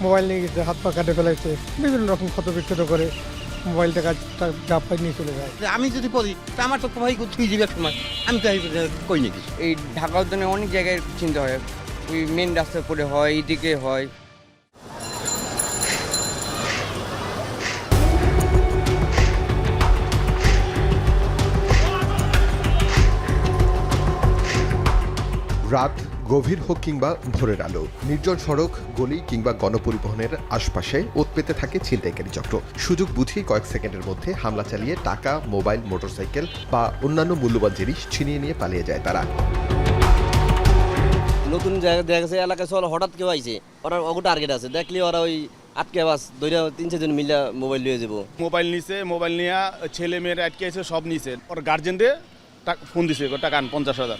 Mobile নিয়ে গেছে, হাত পা কাটে ফেলাইছে, বিভিন্ন রকম ক্ষতবিক্ষত করে মোবাইলটা চাপাই নিয়ে চলে যায়। আমি যদি পড়ি তা আমার তো ভাই থুই যাবে এক সময়, আমি তো কই নাকি। এই ঢাকা উদ্যানে অনেক জায়গায় চিন্তা হয়, ওই মেন রাস্তার পরে হয়, এইদিকে হয়। রাত গভীর হোক কিংবা ভোরের আলো, নির্জন সড়ক, গলি কিংবা গণপরিবহনের আশপাশে ওত পেতে থাকে ছিনতাইকারী চক্র। সুযোগ বুঝেই কয়েক সেকেন্ডের মধ্যে হামলা চালিয়ে টাকা, মোবাইল, মোটরসাইকেল বা অন্যান্য মূল্যবান জিনিস ছিনিয়ে নিয়ে পালিয়ে যায় তারা। নতুন জায়গা দেখা গেছে এলাকায় চল হঠাৎ কেউ আইছে, ওরা ওগো টার্গেট আছে, দেখলে ওরা ওই আটকে বাস দুইটা 3-4 জন মিলে মোবাইল নিয়ে যাবো। মোবাইল নিছে, মোবাইল নিয়ে ছেলে মেয়েরা আটকে আছে, সব নিছে। ওর গার্জেন দিয়ে ফোন দিছে, টাকা আন 50,000।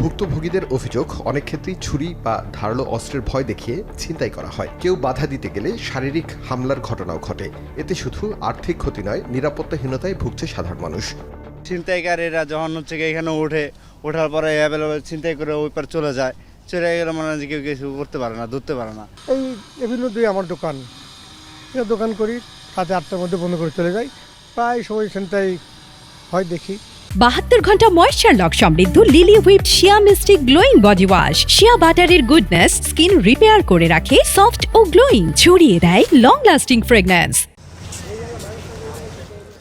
ভুক্তভোগীদের অভিযোগ, অনেক ক্ষেত্রেই ছুরি বা ধারালো অস্ত্রের ভয় দেখিয়ে ছিনতাই করা হয়। কেউ বাধা দিতে গেলে শারীরিক হামলার ঘটনাও ঘটে। এতে শুধু আর্থিক ক্ষতি নয়, নিরাপত্তাহীনতায় ভুগছে সাধারণ মানুষ। ছিনতাইকারীরা যখন হচ্ছে এখানে ওঠার পরে অ্যাভেলেবেল ছিনতাই করে ওই পার চলে যায়, চলে গেলে মানে কেউ কিছু করতে পারে না, ধরতে পারে না। এই বিভিন্ন দুই আমার দোকান করি, রাতে 8টার মধ্যে বন্ধ করে চলে যাই। প্রায় সময় ছিনতাই হয় দেখি। 72 ঘন্টা ময়েশ্চার লক সমৃদ্ধ লিলি হুইপ শিয়া মিস্টিক গ্লোয়িং বডি ওয়াশ। শিয়া বাটারের গুডনেস স্কিন রিপেয়ার করে রাখে সফট ও গ্লোয়িং, ছড়িয়ে দেয় লং লাস্টিং ফ্রেগন্যান্স।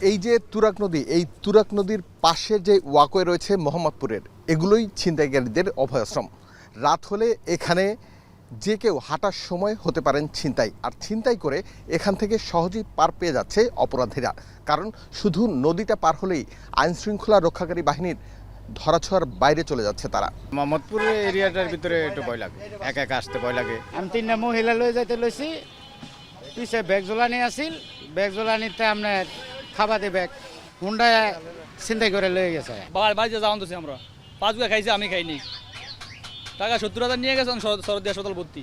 এই যে তুরাগ নদী, এই তুরাগ নদীর পাশের যে ওয়াকওয়ে রয়েছে মোহাম্মদপুরের, এগুলোই ছিনতাইকারীদের অভয়াশ্রম। রাত হলে এখানে যে কেউ হাঁটার সময় হতে পারেন ছিনতাই, আর ছিনতাই করে এখান থেকে সহজেই পার পেয়ে যাচ্ছে অপরাধীরা। কারণ শুধু নদীটা পার হলেই আইন শৃঙ্খলা রক্ষাকারী বাহিনীর ধরাছোঁয়ার বাইরে চলে যাচ্ছে তারা। মোহাম্মদপুর এরিয়াটার ভিতরে একটু ভয় লাগে, একা একা আসতে ভয় লাগে। আমি 3টা মহিলা লয়ে যাইতে লইছি, পিছে ব্যাগ জ্বলানি আসিল, ব্যাগ জ্বলানিতে আপনার খাবাতে ব্যাগ হুন্ডা ছিনতাই করে লয়ে গেছে। বাড়িতে যাওয়ান তো আমরা 5 বিঘা খাইছি, আমি খাইনি। টাকা 70,000 নিয়ে গেছেন, শরৎ হাসপাতাল ভর্তি।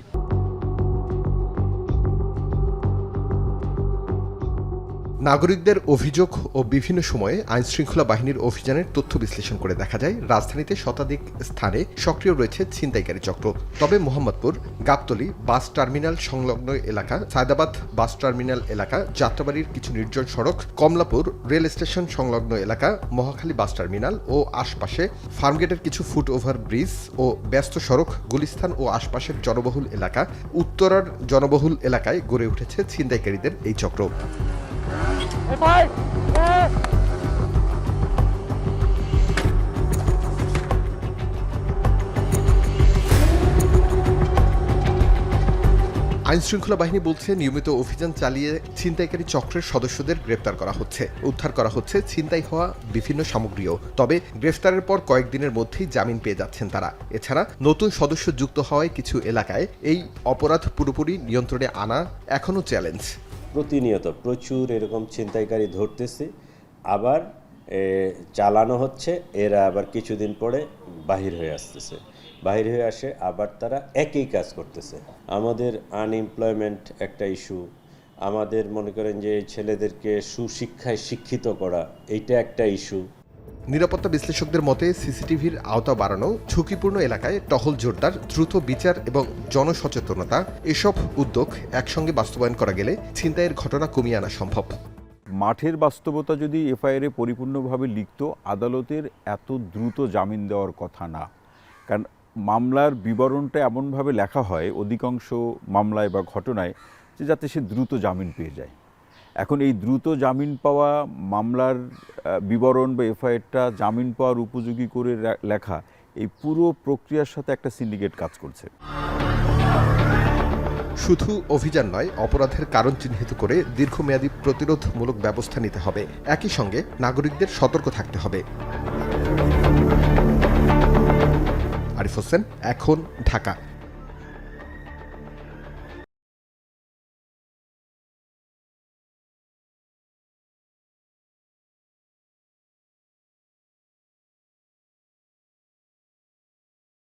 নাগরিকদের অভিযোগ ও বিভিন্ন সময়ে আইনশৃঙ্খলা বাহিনীর অভিযানের তথ্য বিশ্লেষণ করে দেখা যায়, রাজধানীতে শতাধিক স্থানে সক্রিয় রয়েছে ছিনতাইকারী চক্র। তবে মোহাম্মদপুর, গাবতলী বাস টার্মিনাল সংলগ্ন এলাকা, সায়দাবাদ বাস টার্মিনাল এলাকা, যাত্রাবাড়ির কিছু নির্জন সড়ক, কমলাপুর রেল স্টেশন সংলগ্ন এলাকা, মহাখালী বাস টার্মিনাল ও আশপাশে, ফার্মগেটের কিছু ফুট ওভার ব্রিজ ও ব্যস্ত সড়ক, গুলিস্তান ও আশপাশের জনবহুল এলাকা, উত্তরার জনবহুল এলাকায় গড়ে উঠেছে ছিনতাইকারীদের এই চক্র। আইনশৃঙ্খলা বাহিনী বলছে, নিয়মিত অভিযান চালিয়ে ছিনতাইকারী চক্রের সদস্যদের গ্রেপ্তার করা হচ্ছে, উদ্ধার করা হচ্ছে ছিনতাই হওয়া বিভিন্ন সামগ্রীও। তবে গ্রেফতারের পর কয়েকদিনের মধ্যেই জামিন পেয়ে যাচ্ছেন তারা। এছাড়া নতুন সদস্য যুক্ত হওয়ায় কিছু এলাকায় এই অপরাধ পুরোপুরি নিয়ন্ত্রণে আনা এখনও চ্যালেঞ্জ। প্রতিনিয়ত প্রচুর এরকম ছিনতাইকারী ধরতেছে, আবার চালানো হচ্ছে, এরা আবার কিছুদিন পরে বাহির হয়ে আসতেছে, বাহির হয়ে আসে আবার তারা একই কাজ করতেছে। আমাদের আনএমপ্লয়মেন্ট একটা ইস্যু, আমাদের মনে করেন যে ছেলেদেরকে সুশিক্ষায় শিক্ষিত করা, এইটা একটা ইস্যু। নিরাপত্তা বিশ্লেষকদের মতে, সিসিটিভির আওতা বাড়ানো, ঝুঁকিপূর্ণ এলাকায় টহল জোরদার, দ্রুত বিচার এবং জনসচেতনতা, এসব উদ্যোগ একসঙ্গে বাস্তবায়ন করা গেলে ছিনতাইয়ের ঘটনা কমিয়ে আনা সম্ভব। মাঠের বাস্তবতা যদি এফআইআরে পরিপূর্ণভাবে লিখত, আদালতের এত দ্রুত জামিন দেওয়ার কথা না। কারণ মামলার বিবরণটা এমনভাবে লেখা হয় অধিকাংশ মামলায় বা ঘটনায়, যে যাতে সে দ্রুত জামিন পেয়ে যায়। এখন এই দ্রুত জামিন পাওয়া মামলার বিবরণ বা এফআইআরটা জামিন পাওয়ার উপযোগী করে লেখা, এই পুরো প্রক্রিয়ার সাথে একটা সিন্ডিকেট কাজ করছে। শুধু অভিযান নয়, অপরাধের কারণ চিহ্নিত করে দীর্ঘমেয়াদী প্রতিরোধমূলক ব্যবস্থা নিতে হবে। একই সঙ্গে নাগরিকদের সতর্ক থাকতে হবে। আরিফ হোসেন, এখন, ঢাকা।